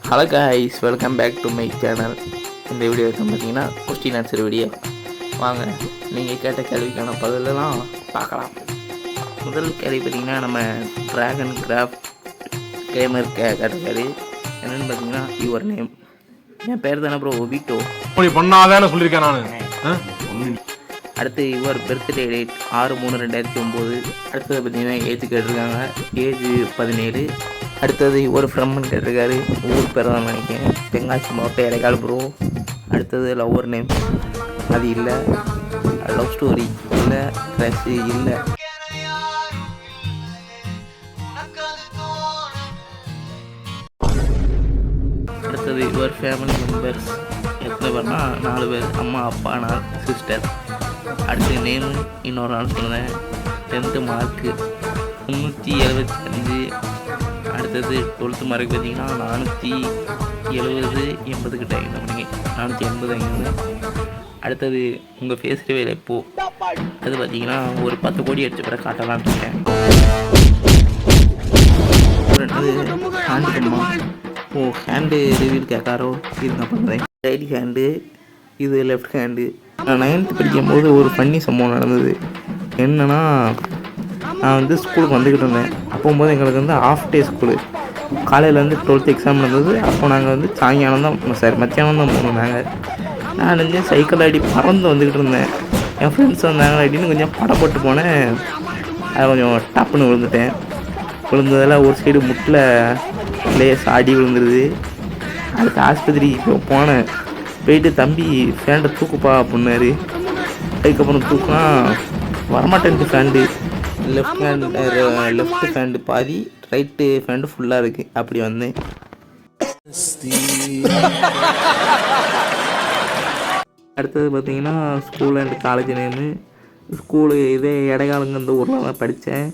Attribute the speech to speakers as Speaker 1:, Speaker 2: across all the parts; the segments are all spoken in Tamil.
Speaker 1: Hello guys, welcome back to my channel. இந்த வீடியோ பார்த்தீங்கன்னா கொஸ்டின் ஆன்சர் வீடியோ. வாங்க நீங்கள் கேட்ட கேள்விக்கான பதிலெல்லாம் பார்க்கலாம். முதல் கேள்வி பார்த்தீங்கன்னா நம்ம ட்ராகன் கிராஃப்ட் கேமர் கேட்டிருக்காரு. என்னென்னு பார்த்தீங்கன்னா யுவர் நேம். என் பேர் தானே ப்ரோ ஒபிட்டோ.
Speaker 2: பண்ணாதானே சொல்லியிருக்கேன் நான்.
Speaker 1: அடுத்து யுவர் பர்த்டே டேட் 6/3/2009. அடுத்தது பார்த்தீங்கன்னா ஏஜ் கேட்டிருக்காங்க. ஏஜ் 17. அடுத்தது ஒரு ஃப்ரெண்ட்னு கேட்டிருக்காரு. ஊர் பேர் தான் நினைக்கிறேன், தெங்காசி மாவட்டம் இடைக்கால் ப்ரோ. அடுத்தது லவ்வர் நேம், அது இல்லை. லவ் ஸ்டோரி இல்லை. க்ரஷ் இல்லை. அடுத்தது யுவர் ஃபேமிலி மெம்பர்ஸ் எத்தனை பேர்னா 4 பேர், அம்மா அப்பா நான் சிஸ்டர். அடுத்து நேமு இன்னொரு நாள் சொன்னேன். 10th mark 375. அடுத்தது 12th மார்க் பார்த்தீங்கன்னா 470 கிட்ட என்ன பண்ணிங்க, 480. அடுத்தது உங்கள் ஃபேஸ் ரிவீல் எப்போ, அது பார்த்தீங்கன்னா ஒரு 10 கோடி அடிச்ச பிறகு காட்டலான்னு இருக்கேன். ஹேண்டு ரிவீல் கேட்காரோ இருங்க பண்ணுறேன். ரைட் ஹேண்டு, இது லெஃப்ட் ஹேண்டு. நான் 9th படிக்கும்போது ஒரு ஃபன்னி சம்பவம் நடந்தது. என்னென்னா, நான் வந்து ஸ்கூலுக்கு வந்துக்கிட்டு இருந்தேன். அப்போது எங்களுக்கு வந்து ஆஃப் டே ஸ்கூலு. காலையிலேருந்து 12th எக்ஸாம் நடந்தது. அப்போ நாங்கள் வந்து சாயங்காலம் தான் மத்தியானம் தான் போனோம். நான் வந்து சைக்கிள் அடி பறந்து வந்துக்கிட்டு இருந்தேன். என் ஃப்ரெண்ட்ஸ் வந்தாங்க அப்படின்னு கொஞ்சம் படப்பட்டு போனேன். அதை கொஞ்சம் டப்புன்னு விழுந்துட்டேன். விழுந்ததில் ஒரு சைடு முட்டில் லேஸ் அடி விழுந்துருது. அதுக்கு ஆஸ்பத்திரிக்கு போனேன். போயிட்டு தம்பி ஃபேண்டை தூக்குப்பா அப்படின்னாரு. அதுக்கப்புறம் தூக்குனா வரமாட்டேன்ட்டு ஃபேண்டு. லெஃப்ட் ஃபேண்டு பாதி, ரைட்டு ஃபேண்டு ஃபுல்லாக இருக்குது. அப்படி வந்தேன். அடுத்தது பார்த்தீங்கன்னா school and college name. School இதே இடைக்காலங்க இந்த ஊரில் தான் படித்தேன்.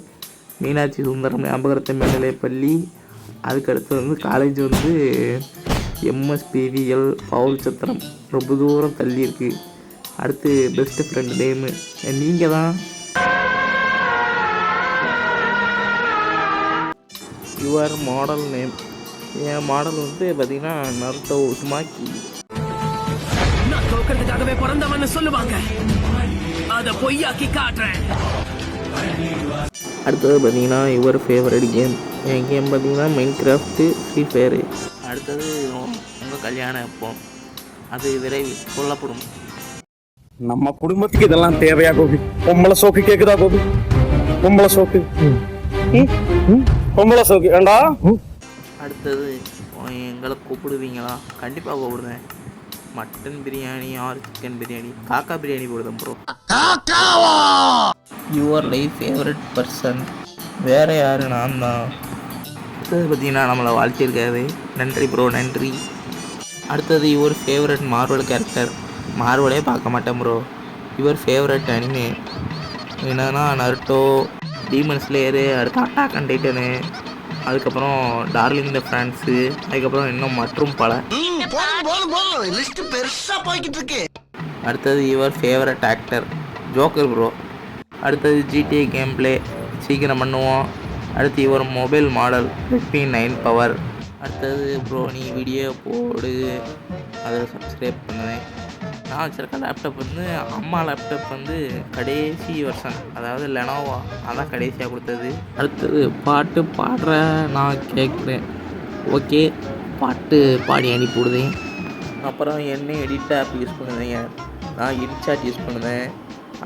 Speaker 1: மீனாட்சி சுந்தரம் அம்பகரத்தை மேல்நிலைப்பள்ளி. அதுக்கடுத்து வந்து காலேஜ் வந்து MSPVL பவுல் சத்திரம், ரொம்ப தூரம் தள்ளி இருக்குது. அடுத்து பெஸ்ட்டு ஃப்ரெண்டு நேமு நீங்கள் தான். Your model name, N model வந்து பார்த்தீங்கன்னா நருட்டோ உசுமாக்கி.
Speaker 3: நான் தோக்கிறதுக்காகவே பிறந்தவன்னு சொல்லுவாங்க, அதை பொய்யாக்கி காட்டுறேன்.
Speaker 1: அடுத்தது பார்த்தீங்கன்னா your favourite game. N game பார்த்தீங்கன்னா மைன்கிராஃப்ட்டு, ஃப்ரீ ஃபயரு. அடுத்தது உங்கள் கல்யாணம் எப்போ, அது விரைவில் சொல்லப்படும்.
Speaker 2: நம்ம குடும்பத்துக்கு இதெல்லாம் தேவையா கோபி? பொம்பளை சோக்கு கேக்குதா கோபி? பொம்பளை சோக்கு, பொம்பளை சோக்கு ஏண்டா?
Speaker 1: அடுத்தது எங்களை கூப்பிடுவீங்களா? கண்டிப்பாக கூப்பிடுவேன். Mutton biryani or chicken biryani, காக்கா பிரியாணி போடுதேன் bro. Your life favourite person, வேறு யார்? நான் தான். அடுத்தது பார்த்தீங்கன்னா நம்மளை வாழ்த்திருக்காரு. நன்றி ப்ரோ, நன்றி. அடுத்தது யுவர் ஃபேவரட் மார்வல் கேரக்டர். மார்வலே பார்க்க மாட்டேன் ப்ரோ. யுவர் ஃபேவரட் அனிமே என்னன்னா நருட்டோ, டீமன் ஸ்லேயரு, அடுத்து அட்டாக் ஆன் டைட்டனு, அதுக்கப்புறம் டார்லிங் த ஃப்ரான்ஸு, அதுக்கப்புறம் இன்னும் மற்றும் பல. அடுத்தது your favourite actor joker bro. அடுத்தது GTA கேம் பிளே சீக்கிரம் பண்ணுவோம். அடுத்து your mobile model Redmi 9 power. அடுத்தது ப்ரோ நீ வீடியோ போடு, அதை சப்ஸ்கிரைப் பண்ணுவேன். நான் வச்சுருக்க லேப்டாப் வந்து அம்மா லேப்டாப் வந்து கடைசி வருஷன், அதாவது லெனோவா, அதான் கடைசியாக கொடுத்தது. அடுத்தது பாட்டு பாடுற நான் கேட்குறேன். ஓகே, பாட்டு பாடி அனுப்பிவிடுதேன். அப்புறம் என்ன எடிட் ஆப் யூஸ் பண்ணுவீங்க? நான் இன்சாட் யூஸ் பண்ணுவேன்.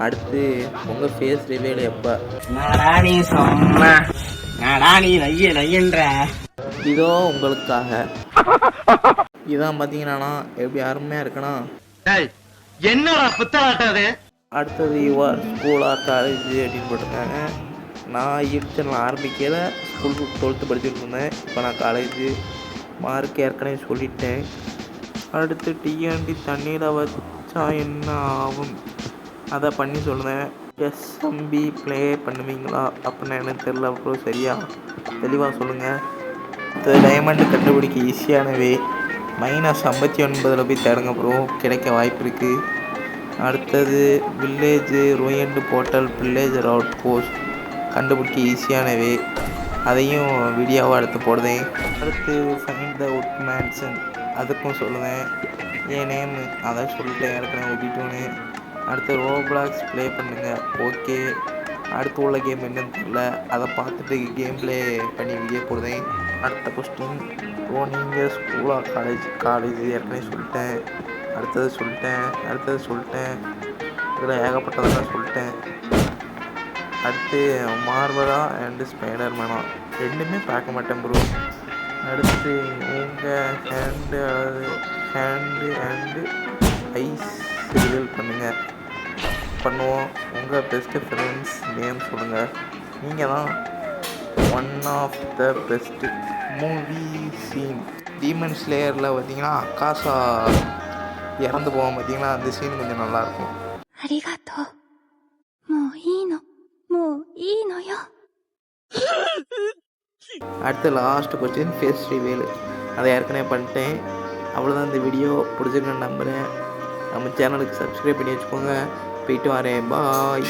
Speaker 1: அடுத்து உங்கள் ஃபேஸ் ரிவீல் எப்போ? இதோ உங்களுக்காக. இதான் பார்த்தீங்கன்னா எப்படி அருமையாக இருக்குன்னா,
Speaker 2: என்னடா புத்தாட்டாது.
Speaker 1: அடுத்தது யுவர் ஸ்கூலா காலேஜ் அப்படின்னு போட்டிருக்காங்க. நான் யூடியூப் ஆரம்பிக்கல, ஸ்கூல் 12th படிச்சுட்டு இருந்தேன். இப்போ நான் காலேஜ். மார்க் ஏற்கனவே சொல்லிட்டேன். அடுத்து டிஎன்டி தண்ணியில் வச்சா என்ன ஆகும், அதை பண்ணி சொல்லுவேன். SMB ப்ளே பண்ணுவீங்களா அப்படின்னு எனக்கு தெரியல ப்ரோ, சரியா தெளிவாக சொல்லுங்கள். அடுத்தது டைமண்டு கண்டுபிடிக்க ஈஸியானவே -59 போய் தேடுங்க ப்ரோ, கிடைக்க வாய்ப்பு இருக்குது. அடுத்தது வில்லேஜு ரூயண்ட் போர்ட்டல், வில்லேஜர் அவுட் போஸ்ட் கண்டுபிடிக்க ஈஸியானவே அதையும் வீடியோவாக எடுத்து போடுதேன். அடுத்து ஃபைண்ட் த உட் மேன்சன் அதுக்கும் சொல்லுவேன். என் நேமு அதை சொல்லிட்டேன் ஏற்கனவே ஒபிட்டோன்னு. அடுத்து ரோப்ளாக்ஸ் ப்ளே பண்ணுங்கள். ஓகே. அடுத்து உள்ள கேம் என்னன்னு தெரியல, அதை பார்த்துட்டு கேம் ப்ளே பண்ணி வீடியோ போடுதேன். அடுத்த கொஸ்டின், நீங்கள் ஸ்கூலா காலேஜ் ஏற்கனவே சொல்லிட்டேன். அடுத்தது சொல்லிட்டேன். இதில் ஏகப்பட்டதெல்லாம் சொல்லிட்டேன். அடுத்து மார்வலா அண்டு ஸ்பைடர்மேனா ரெண்டுமே பார்க்க மாட்டேன் ப்ரோ. அடுத்து உங்கள் ஹேண்டு அண்டு ஐஸ் ரிவீல் பண்ணுவோம். உங்கள் பெஸ்ட்டு ஃப்ரெண்ட்ஸ் நேம் சொல்லுங்கள். நீங்கள் தான் one of the best movie scene. Demon ஸ்லேயரில் பார்த்தீங்கன்னா அக்காசா இறந்து போவோம் பார்த்தீங்கன்னா, அந்த சீன் கொஞ்சம் நல்லாயிருக்கும்.
Speaker 4: ありがとう。もういいの。もういいのよ。
Speaker 1: அடுத்து லாஸ்ட் கொஸ்டின் ஃபேஸ் ரிவீல். அதை ஏற்கனவே பண்ணிட்டேன். அவ்வளோதான். இந்த வீடியோ பிடிச்சிருக்கேன்னு நம்புகிறேன். நம்ம சேனலுக்கு சப்ஸ்கிரைப் பண்ணி வச்சுக்கோங்க. போயிட்டு வரேன். பாய்.